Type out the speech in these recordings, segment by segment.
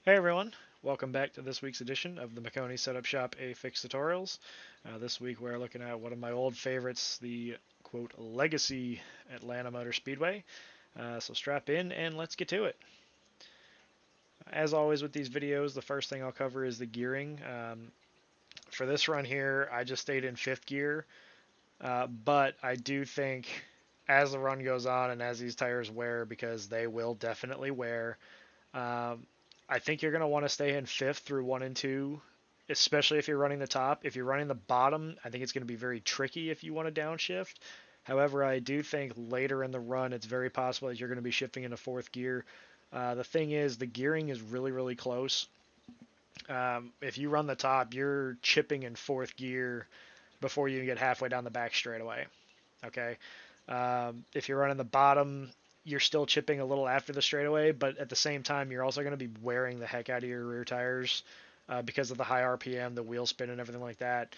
Hey everyone, welcome back to this week's edition of the Maconi Setup Shop A Fix Tutorials. This week we're looking at one of my old favorites, the quote Legacy Atlanta Motor Speedway. So strap in and let's get to it. As always with these videos, the first thing I'll cover is the gearing. For this run here, I just stayed in 5th gear, but I do think as the run goes on and as these tires wear, because they will definitely wear, um, I think you're going to want to stay in 5th through 1 and 2, especially if you're running the top. If you're running the bottom, I think it's going to be very tricky if you want to downshift. However, I do think later in the run, it's very possible that you're going to be shifting into 4th gear. The thing is, the gearing is really, really close. If you run the top, you're chipping in 4th gear before you get halfway down the back straightaway. Okay. If you're running the bottom, you're still chipping a little after the straightaway, but at the same time, you're also going to be wearing the heck out of your rear tires because of the high RPM, the wheel spin, and everything like that.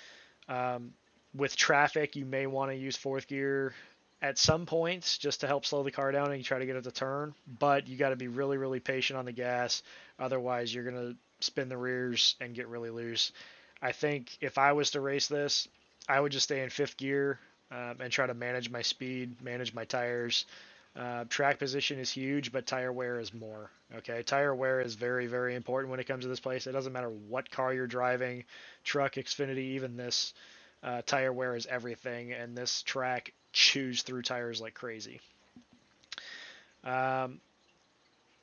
Um, with traffic, you may want to use 4th gear at some points just to help slow the car down and you try to get it to turn, but you got to be really, really patient on the gas. Otherwise, you're going to spin the rears and get really loose. I think if I was to race this, I would just stay in 5th gear and try to manage my speed, manage my tires. Track position is huge, but tire wear is more. Okay, tire wear is very, very important when it comes to this place. It doesn't matter what car you're driving, truck, Xfinity, even this. Tire wear is everything, and this track chews through tires like crazy. Um,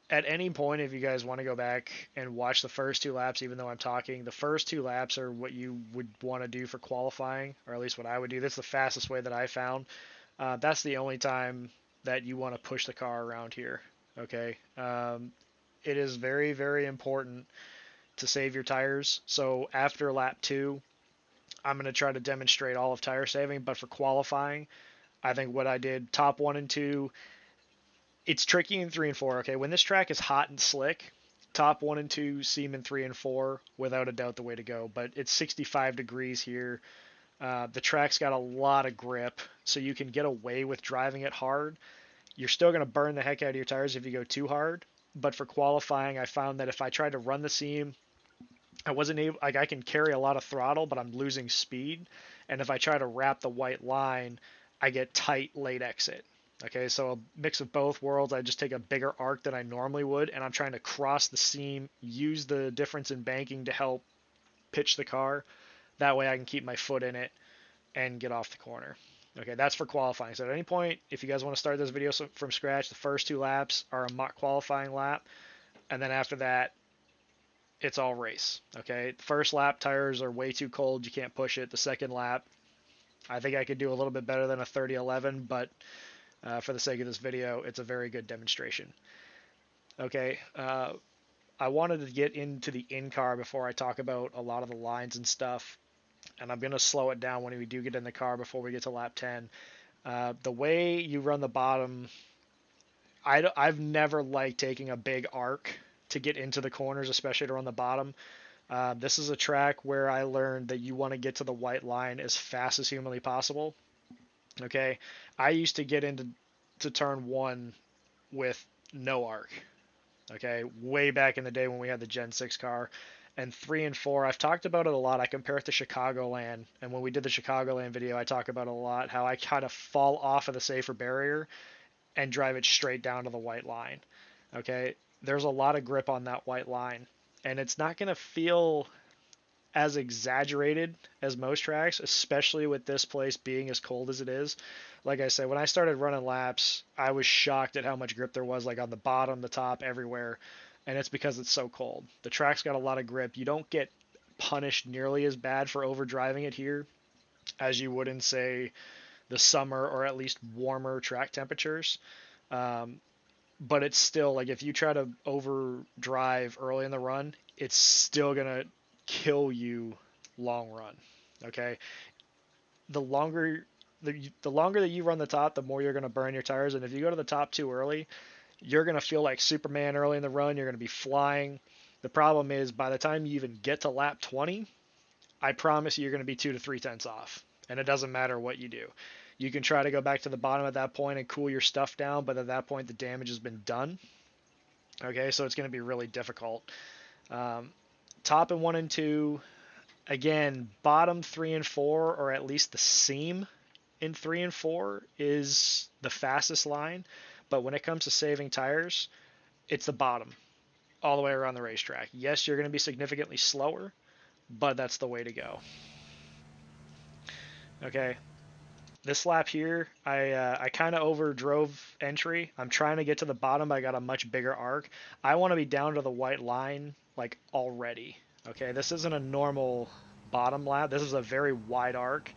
at any point, if you guys want to go back and watch the first 2 laps, even though I'm talking, the first 2 laps are what you would want to do for qualifying, or at least what I would do. That's the fastest way that I found. That's the only time that you want to push the car around here. Okay. It is very, very important to save your tires. So after lap 2, I'm going to try to demonstrate all of tire saving, but for qualifying, I think what I did top 1 and 2, it's tricky in 3 and 4. Okay, when this track is hot and slick, top 1 and 2 seem in 3 and 4 without a doubt the way to go. But it's 65 degrees here. The track's got a lot of grip, so you can get away with driving it hard. You're still going to burn the heck out of your tires if you go too hard. But for qualifying, I found that if I tried to run the seam, I wasn't able, like, I can carry a lot of throttle, but I'm losing speed. And if I try to wrap the white line, I get tight late exit. Okay, so a mix of both worlds. I just take a bigger arc than I normally would, and I'm trying to cross the seam, use the difference in banking to help pitch the car. That way I can keep my foot in it and get off the corner. Okay, that's for qualifying. So at any point, if you guys want to start this video from scratch, the first 2 laps are a mock qualifying lap, and then after that, it's all race. Okay, first lap tires are way too cold. You can't push it. The second lap, I think I could do a little bit better than a 30-11, but for the sake of this video, it's a very good demonstration. Okay, I wanted to get into the in-car before I talk about a lot of the lines and stuff, and I'm going to slow it down when we do get in the car before we get to lap 10. The way you run the bottom, I've never liked taking a big arc to get into the corners, especially to run the bottom. This is a track where I learned that you want to get to the white line as fast as humanly possible. Okay, I used to get into turn 1 with no arc. Okay, way back in the day when we had the Gen 6 car. And 3 and 4, I've talked about it a lot. I compare it to Chicagoland. And when we did the Chicagoland video, I talk about it a lot, how I kind of fall off of the safer barrier and drive it straight down to the white line. Okay, there's a lot of grip on that white line. And it's not going to feel as exaggerated as most tracks, especially with this place being as cold as it is. Like I said, when I started running laps, I was shocked at how much grip there was, like on the bottom, the top, everywhere. And it's because it's so cold. The track's got a lot of grip. You don't get punished nearly as bad for overdriving it here as you would in, say, the summer or at least warmer track temperatures. Um, but it's still like if you try to overdrive early in the run, it's still gonna kill you long run. Okay, the longer the longer that you run the top, the more you're gonna burn your tires. And if you go to the top too early, you're gonna feel like Superman early in the run. You're gonna be flying. The problem is by the time you even get to lap 20, I promise you're gonna be 2 to 3 tenths off, and it doesn't matter what you do. You can try to go back to the bottom at that point and cool your stuff down, but at that point the damage has been done. Okay, so it's going to be really difficult. Um, top and 1 and 2, again, bottom 3 and 4, or at least the seam in 3 and 4 is the fastest line. But when it comes to saving tires, it's the bottom all the way around the racetrack. Yes, you're going to be significantly slower, but that's the way to go. Okay, this lap here, I kind of overdrove entry. I'm trying to get to the bottom. I got a much bigger arc. I want to be down to the white line like already. Okay, this isn't a normal bottom lap. This is a very wide arc.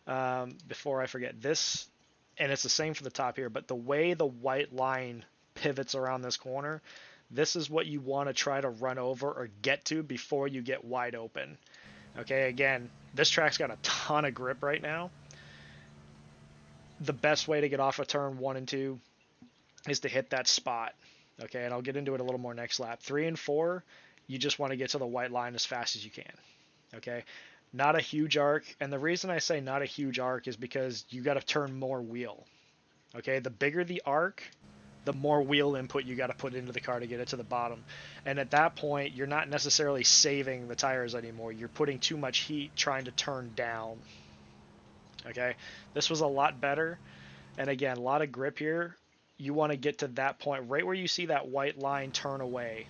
Before I forget this, and it's the same for the top here, but the way the white line pivots around this corner, this is what you want to try to run over or get to before you get wide open. Okay, again, this track's got a ton of grip right now. The best way to get off of turn 1 and 2 is to hit that spot. Okay, and I'll get into it a little more next lap. 3 and 4, you just want to get to the white line as fast as you can. Okay, not a huge arc, and the reason I say not a huge arc is because you got to turn more wheel. Okay, the bigger the arc, the more wheel input you got to put into the car to get it to the bottom. And at that point, you're not necessarily saving the tires anymore. You're putting too much heat trying to turn down. Okay, this was a lot better. And again, a lot of grip here. You want to get to that point right where you see that white line turn away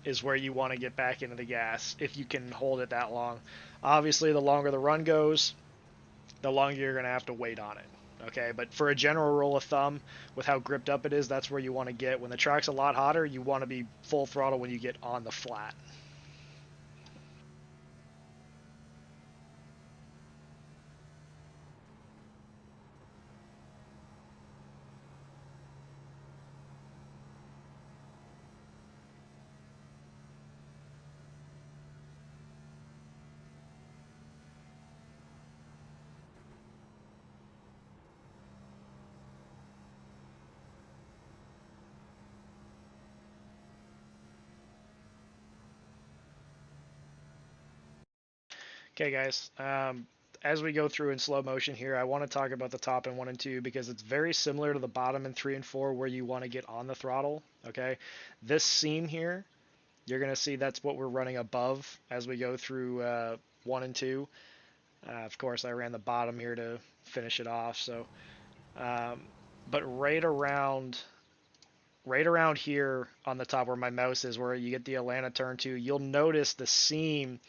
is where you want to get back into the gas if you can hold it that long. Obviously, the longer the run goes, the longer you're going to have to wait on it. Okay, but for a general rule of thumb, with how gripped up it is, that's where you want to get. When the track's a lot hotter, you want to be full throttle when you get on the flat. Okay, guys. As we go through in slow motion here, I want to talk about the top in 1 and 2 because it's very similar to the bottom in 3 and 4 where you want to get on the throttle. Okay, this seam here, you're going to see that's what we're running above as we go through 1 and 2. Of course, I ran the bottom here to finish it off. So, um, but right around here on the top where my mouse is, where you get the Atlanta turn 2, you'll notice the seam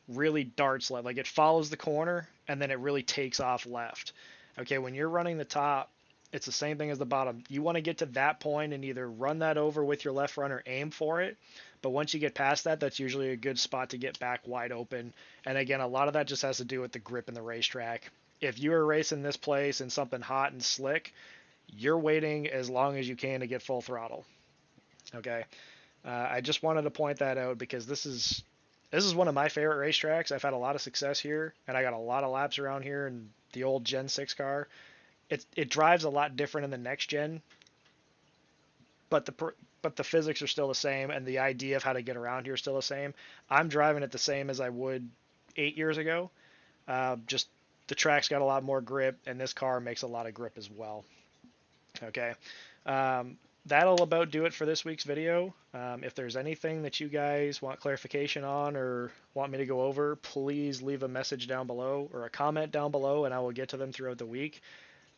really darts left. Like it follows the corner and then it really takes off left. Okay, when you're running the top, it's the same thing as the bottom. You want to get to that point and either run that over with your left front or aim for it. But once you get past that, that's usually a good spot to get back wide open. And again, a lot of that just has to do with the grip in the racetrack. If you are racing this place in something hot and slick, you're waiting as long as you can to get full throttle. Okay, I just wanted to point that out because this is one of my favorite racetracks. I've had a lot of success here, and I got a lot of laps around here in the old Gen 6 car. It drives a lot different in the next gen, but the physics are still the same, and the idea of how to get around here is still the same. I'm driving it the same as I would 8 years ago. Just the track's got a lot more grip, and this car makes a lot of grip as well. Okay. That'll about do it for this week's video. If there's anything that you guys want clarification on or want me to go over, please leave a message down below or a comment down below, and I will get to them throughout the week.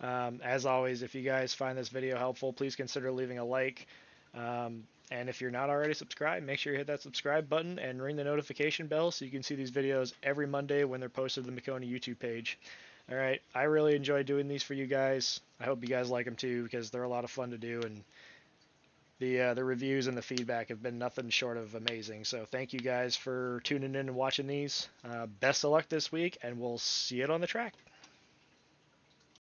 As always, if you guys find this video helpful, please consider leaving a like. And if you're not already subscribed, make sure you hit that subscribe button and ring the notification bell so you can see these videos every Monday when they're posted to the Maconi YouTube page. All right, I really enjoy doing these for you guys. I hope you guys like them too because they're a lot of fun to do, and the reviews and the feedback have been nothing short of amazing. So thank you guys for tuning in and watching these. Best of luck this week, and we'll see it on the track.